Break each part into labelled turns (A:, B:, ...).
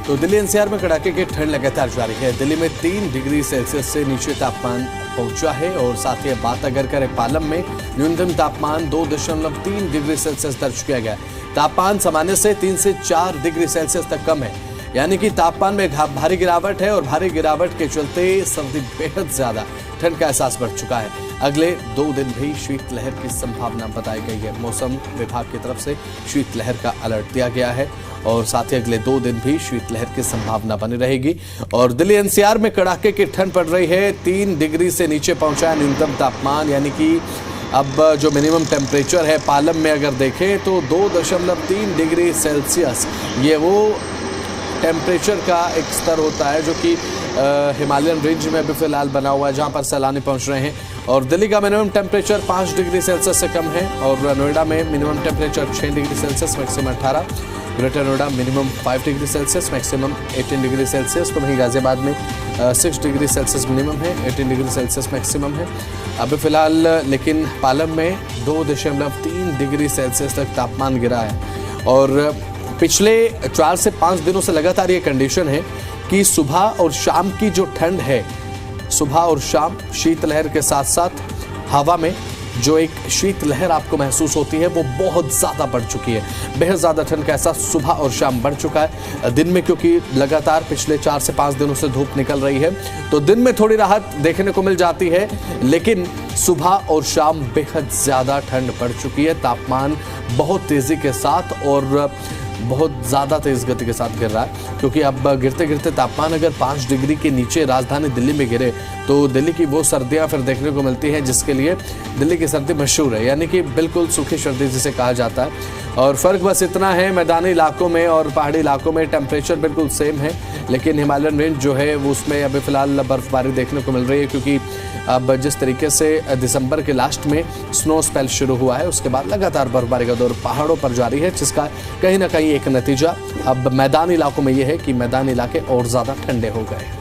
A: तो दिल्ली एनसीआर में कड़ाके की ठंड लगातार जारी है। दिल्ली में 3 डिग्री सेल्सियस से नीचे तापमान पहुंचा है और साथ ही बात अगर करें पालम में न्यूनतम तापमान 2.3 डिग्री सेल्सियस दर्ज किया गया। तापमान सामान्य से 3 से 4 डिग्री सेल्सियस तक कम है, यानी कि तापमान में भारी गिरावट है और भारी गिरावट के चलते सर्दी बेहद ज्यादा ठंड का एहसास बढ़ चुका है। अगले 2 दिन भी शीतलहर की संभावना बताई गई है। मौसम विभाग की तरफ से शीतलहर का अलर्ट दिया गया है और साथ ही अगले 2 दिन भी शीतलहर की संभावना बनी रहेगी। और दिल्ली एनसीआर में कड़ाके की ठंड पड़ रही है। 3 डिग्री से नीचे पहुंचा है न्यूनतम तापमान, यानी कि अब जो मिनिमम टेम्परेचर है पालम में अगर देखें तो 2.3 डिग्री सेल्सियस ये वो टेम्परेचर का एक स्तर होता है जो कि हिमालयन रेंज में अभी फिलहाल बना हुआ है, जहां पर सैलानी पहुंच रहे हैं। और दिल्ली का मिनिमम टेम्परेचर 5 डिग्री सेल्सियस से कम है और नोएडा में minimum temperature 6 degree Celsius, maximum 18। Greater Noida minimum 5 degree Celsius, maximum 18 degree Celsius. तो वहीं गाजियाबाद में 6 डिग्री सेल्सियस मिनिमम है, 18 डिग्री सेल्सियस मैक्सिमम है अभी फिलहाल। लेकिन पालम में 2.3 डिग्री सेल्सियस तक तापमान गिरा है और पिछले 4 से 5 दिनों से लगातार ये कंडीशन है कि सुबह और शाम की जो ठंड है, सुबह और शाम शीतलहर के साथ साथ हवा में जो एक शीतलहर आपको महसूस होती है वो बहुत ज़्यादा बढ़ चुकी है। बेहद ज़्यादा ठंड का एहसास सुबह और शाम बढ़ चुका है। दिन में क्योंकि लगातार पिछले 4 से 5 दिनों से धूप निकल रही है तो दिन में थोड़ी राहत देखने को मिल जाती है, लेकिन सुबह और शाम बेहद ज़्यादा ठंड बढ़ चुकी है। तापमान बहुत तेज़ी के साथ और बहुत ज़्यादा तेज़ गति के साथ गिर रहा है, क्योंकि अब गिरते गिरते तापमान अगर 5 डिग्री के नीचे राजधानी दिल्ली में गिरे तो दिल्ली की वो सर्दियां फिर देखने को मिलती हैं जिसके लिए दिल्ली की सर्दी मशहूर है, यानी कि बिल्कुल सूखी सर्दी जिसे कहा जाता है। और फ़र्क बस इतना है, मैदानी इलाकों में और पहाड़ी इलाकों में टेम्परेचर बिल्कुल सेम है, लेकिन हिमालयन रेंज जो है वो उसमें अभी फ़िलहाल बर्फबारी देखने को मिल रही है, क्योंकि अब जिस तरीके से दिसंबर के लास्ट में स्नो स्पेल शुरू हुआ है उसके बाद लगातार बर्फबारी का दौर पहाड़ों पर जारी है, जिसका कहीं ना कहीं एक नतीजा अब मैदानी इलाकों में यह है कि मैदानी इलाके और ज़्यादा ठंडे हो गए।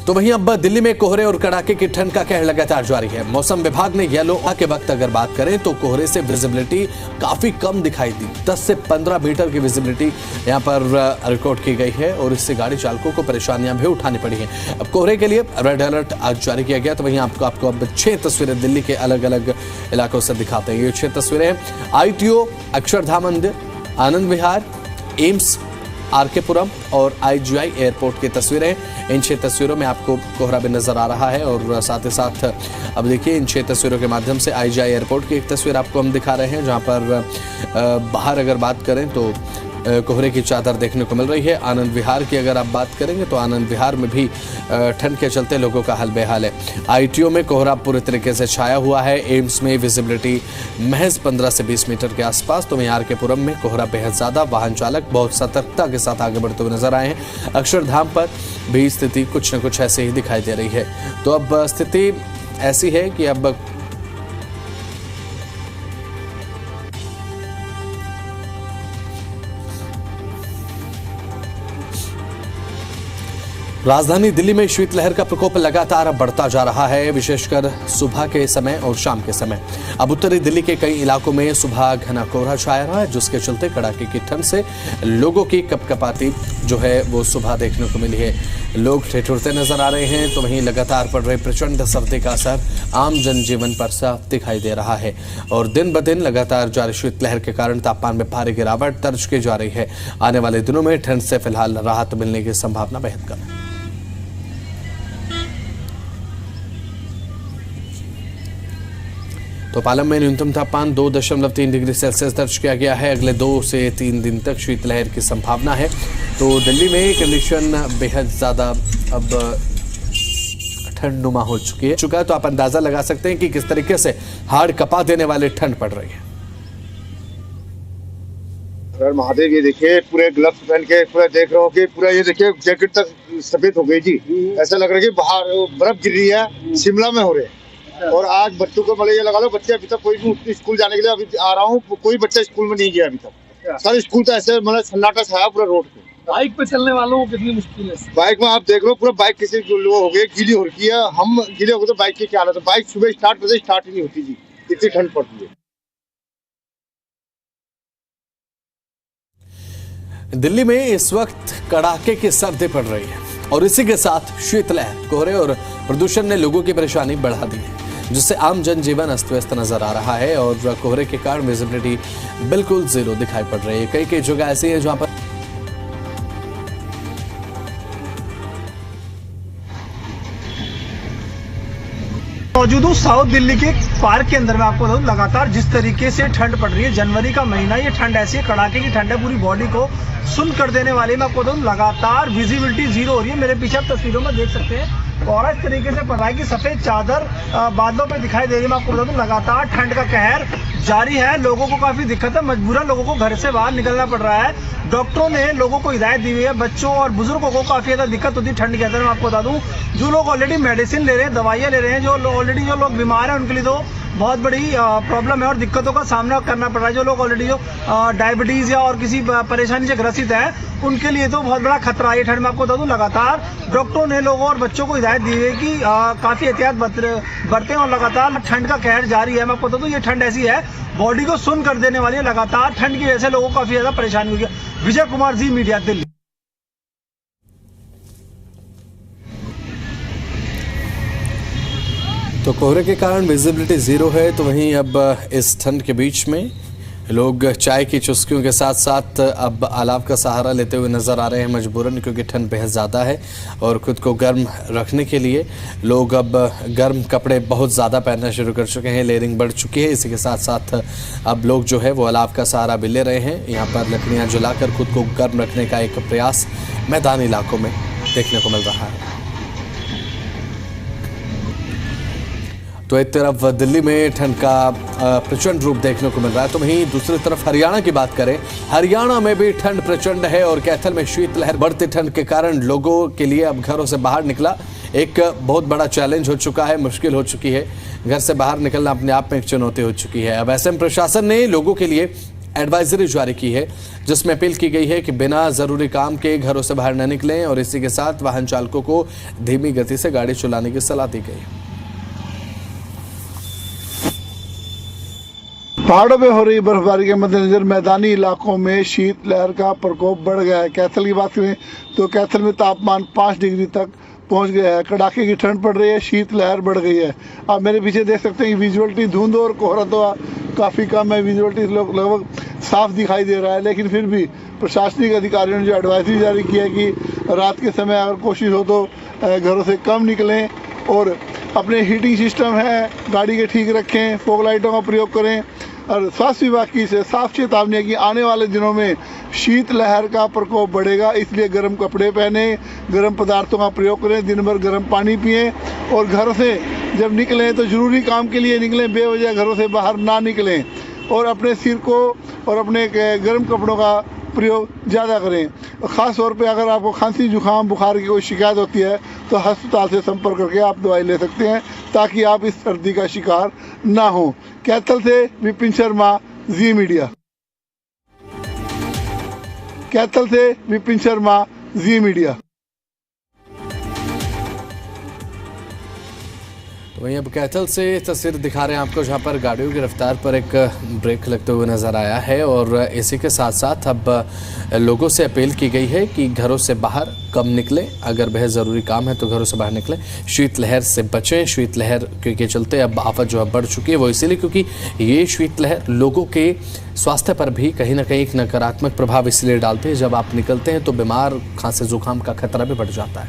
A: तो वहीं अब दिल्ली में कोहरे और कड़ाके की ठंड का कहर लगातार जारी है। मौसम विभाग ने येलो के वक्त अगर बात करें तो कोहरे से विजिबिलिटी काफी कम दिखाई दी। 10 से 15 मीटर की विजिबिलिटी यहां पर रिकॉर्ड की गई है और इससे गाड़ी चालकों को परेशानियां भी उठानी पड़ी हैं। अब कोहरे के लिए रेड अलर्ट आज जारी किया गया। तो वहीं आपको अब 6 तस्वीरें दिल्ली के अलग अलग इलाकों से दिखाते हैं। ये 6 तस्वीरें हैं ITO, अक्षरधाम मंदिर, आनंद विहार, एम्स, आरकेपुरम और IGI एयरपोर्ट की तस्वीरें। इन 6 तस्वीरों में आपको कोहरा भी नजर आ रहा है और साथ ही साथ अब देखिए इन 6 तस्वीरों के माध्यम से IGI एयरपोर्ट की एक तस्वीर आपको हम दिखा रहे हैं, जहां पर बाहर अगर बात करें तो कोहरे की चादर देखने को मिल रही है। आनंद विहार की अगर आप बात करेंगे तो आनंद विहार में भी ठंड के चलते लोगों का हाल बेहाल है। ITO में कोहरा पूरे तरीके से छाया हुआ है। एम्स में विजिबिलिटी महज 15 से 20 मीटर के आसपास। तो वहीं आरकेपुरम में कोहरा बेहद ज़्यादा, वाहन चालक बहुत सतर्कता के साथ आगे बढ़ते हुए नजर आए हैं। अक्षरधाम पर भी स्थिति कुछ न कुछ ऐसे ही दिखाई दे रही है। तो अब स्थिति ऐसी है कि अब राजधानी दिल्ली में शीतलहर का प्रकोप लगातार बढ़ता जा रहा है, विशेषकर सुबह के समय और शाम के समय। अब उत्तरी दिल्ली के कई इलाकों में सुबह घना कोहरा छाया रहा है, जिसके चलते कड़ाके की ठंड से लोगों की कपकपाती जो है वो सुबह देखने को मिली है। लोग ठिठुरते नजर आ रहे हैं। तो वहीं लगातार पड़ रही प्रचंड सर्दी का असर आम जनजीवन पर साफ दिखाई दे रहा है और दिन ब दिन लगातार जारी शीतलहर के कारण तापमान में भारी गिरावट दर्ज की जा रही है। आने वाले दिनों में ठंड से फिलहाल राहत मिलने की संभावना बेहद कम है। तो पालम में न्यूनतम तापमान 2.3 डिग्री सेल्सियस दर्ज किया गया है। अगले 2 से 3 दिन तक शीतलहर की संभावना है। तो दिल्ली में कंडीशन बेहद ज़्यादा अब ठंडनुमा हो चुकी है। तो आप अंदाज़ा लगा सकते हैं कि किस तरीके से हाड़ कपा देने वाली ठंड पड़ रही है।
B: सर महादेव, ये देखिए पूरे ग्लव्स पहन के पूरा देख रहा हूँ कि पूरा ये देखिए जैकेट तक सफेद हो गई जी। ऐसा लग रहा है कि बाहर बर्फ गिर रही है, शिमला में हो रहे हैं। और आज बच्चों को मतलब ये लगा लो, बच्चे अभी तक कोई भी स्कूल जाने के लिए अभी आ रहा हूँ, कोई बच्चा स्कूल में नहीं गया अभी तक। सर स्कूल तो ऐसे मतलब सन्नाटा छाया पूरा रोड पे।
C: बाइक पे चलने वालों को कितनी मुश्किल है।
B: बाइक में आप देख लो पूरा बाइक किसी वो हो गई, गीली हो रही है। हम गीले हो गए तो बाइक की क्या हालत है। बाइक सुबह स्टार्ट ही नहीं होती जी, इतनी ठंड पड़ती है।
A: दिल्ली में इस वक्त कड़ाके की सर्दी पड़ रही है और इसी के साथ शीतलहर, कोहरे और प्रदूषण ने लोगों की परेशानी बढ़ा दी है, जिससे आम जनजीवन अस्त व्यस्त नजर आ रहा है और कोहरे के कारण विजिबिलिटी बिल्कुल जीरो दिखाई पड़ रही है। कई जगह ऐसी है जहां पर
C: मौजूद हूँ साउथ दिल्ली के पार्क के अंदर में। आपको बताऊँ लगातार जिस तरीके से ठंड पड़ रही है, जनवरी का महीना, ये ठंड ऐसी है, कड़ाके की ठंड है, पूरी बॉडी को सुन्न कर देने वाली। मैं आपको बताऊँ लगातार विजिबिलिटी जीरो हो रही है। मेरे पीछे आप तस्वीरों में देख सकते हैं और इस तरीके से पड़ रहा है कि सफेद चादर बादलों पे दिखाई दे रही है। मैं आपको बता दूं लगातार ठंड का कहर जारी है। लोगों को काफी दिक्कत है, मजबूरन लोगों को घर से बाहर निकलना पड़ रहा है। डॉक्टरों ने लोगों को हिदायत दी हुई है। बच्चों और बुजुर्गों को काफी ज्यादा दिक्कत होती है ठंड के अंदर। मैं आपको बता दूं जो लोग ऑलरेडी मेडिसिन ले रहे हैं, दवाइयां ले रहे हैं, जो लोग बीमार हैं, उनके लिए तो बहुत बड़ी प्रॉब्लम है और दिक्कतों का सामना करना पड़ रहा है। जो लोग ऑलरेडी जो डायबिटीज या और किसी परेशानी से ग्रसित है, उनके लिए तो बहुत बड़ा खतरा है। ठंड में आपको बता दूं लगातार डॉक्टरों ने लोगों और बच्चों को हिदायत दी है कि काफी एहतियात बरतें और लगातार ठंड का कहर जारी है। मैं आपको बता दूं ये ठंड ऐसी है, बॉडी को सुन्न कर देने वाली है। लगातार ठंड की वजह से लोगों को काफी ज्यादा परेशानी हुई है। विजय कुमार, जी मीडिया, दिल्ली।
A: तो कोहरे के कारण विजिबिलिटी जीरो है, तो वहीं अब इस ठंड के बीच में लोग चाय की चुस्कियों के साथ साथ अब अलाव का सहारा लेते हुए नजर आ रहे हैं मजबूरन, क्योंकि ठंड बेहद ज़्यादा है और खुद को गर्म रखने के लिए लोग अब गर्म कपड़े बहुत ज़्यादा पहनना शुरू कर चुके हैं। लेयरिंग बढ़ चुकी है। इसी के साथ साथ अब लोग जो है वो अलाव का सहारा भी ले रहे हैं। यहाँ पर लकड़ियाँ जलाकर खुद को गर्म रखने का एक प्रयास मैदानी इलाकों में देखने को मिल रहा है। तो एक तरफ दिल्ली में ठंड का प्रचंड रूप देखने को मिल रहा है, तो वहीं दूसरी तरफ हरियाणा की बात करें, हरियाणा में भी ठंड प्रचंड है और कैथल में शीतलहर। बढ़ती ठंड के कारण लोगों के लिए अब घरों से बाहर निकला एक बहुत बड़ा चैलेंज हो चुका है, मुश्किल हो चुकी है। घर से बाहर निकलना अपने आप में एक चुनौती हो चुकी है। अब ऐसे में प्रशासन ने लोगों के लिए एडवाइजरी जारी की है, जिसमें अपील की गई है कि बिना जरूरी काम के घरों से बाहर न निकलें और इसी के साथ वाहन चालकों को धीमी गति से गाड़ी चलाने की सलाह दी गई है।
D: पहाड़ों में हो रही बर्फबारी के मद्देनजर मैदानी इलाकों में शीतलहर का प्रकोप बढ़ गया है। कैथल की बात करें तो कैथल में तापमान 5 डिग्री तक पहुंच गया है। कड़ाके की ठंड पड़ रही है, शीतलहर बढ़ गई है। आप मेरे पीछे देख सकते हैं कि विजुअलिटी धुंध और कोहरा तो काफ़ी कम है, विजुअलिटी लगभग साफ दिखाई दे रहा है, लेकिन फिर भी प्रशासनिक अधिकारियों ने जो एडवाइजरी जारी की है कि रात के समय अगर कोशिश हो तो घरों से कम निकलें और अपने हीटिंग सिस्टम है गाड़ी के ठीक रखें, फॉग लाइटों का प्रयोग करें। और स्वास्थ्य विभाग की से साफ चेतावनी है कि आने वाले दिनों में शीतलहर का प्रकोप बढ़ेगा, इसलिए गर्म कपड़े पहने, गर्म पदार्थों का प्रयोग करें, दिन भर गर्म पानी पिएं और घर से जब निकलें तो ज़रूरी काम के लिए निकलें, बेवजह घरों से बाहर ना निकलें और अपने सिर को और अपने गर्म कपड़ों का प्रयोग ज़्यादा करें। और ख़ास तौर पे अगर आपको खांसी जुकाम बुखार की कोई शिकायत होती है तो अस्पताल से संपर्क करके आप दवाई ले सकते हैं, ताकि आप इस सर्दी का शिकार ना हो। कैथल से विपिन शर्मा, जी मीडिया। कैथल से विपिन शर्मा, जी मीडिया।
A: तो वहीं अब कैथल से तस्वीर दिखा रहे हैं आपको, जहां पर गाड़ियों की रफ्तार पर एक ब्रेक लगते हुए नजर आया है और इसी के साथ साथ अब लोगों से अपील की गई है कि घरों से बाहर कम निकलें, अगर बेहद ज़रूरी काम है तो घरों से बाहर निकलें, शीतलहर से बचें। शीतलहर के चलते अब आफत जो है बढ़ चुकी है, वो इसीलिए क्योंकि ये शीतलहर लोगों के स्वास्थ्य पर भी कहीं ना कहीं एक नकारात्मक प्रभाव इसलिए डालती है। जब आप निकलते हैं तो बीमार, खांसी जुकाम का खतरा भी बढ़ जाता है।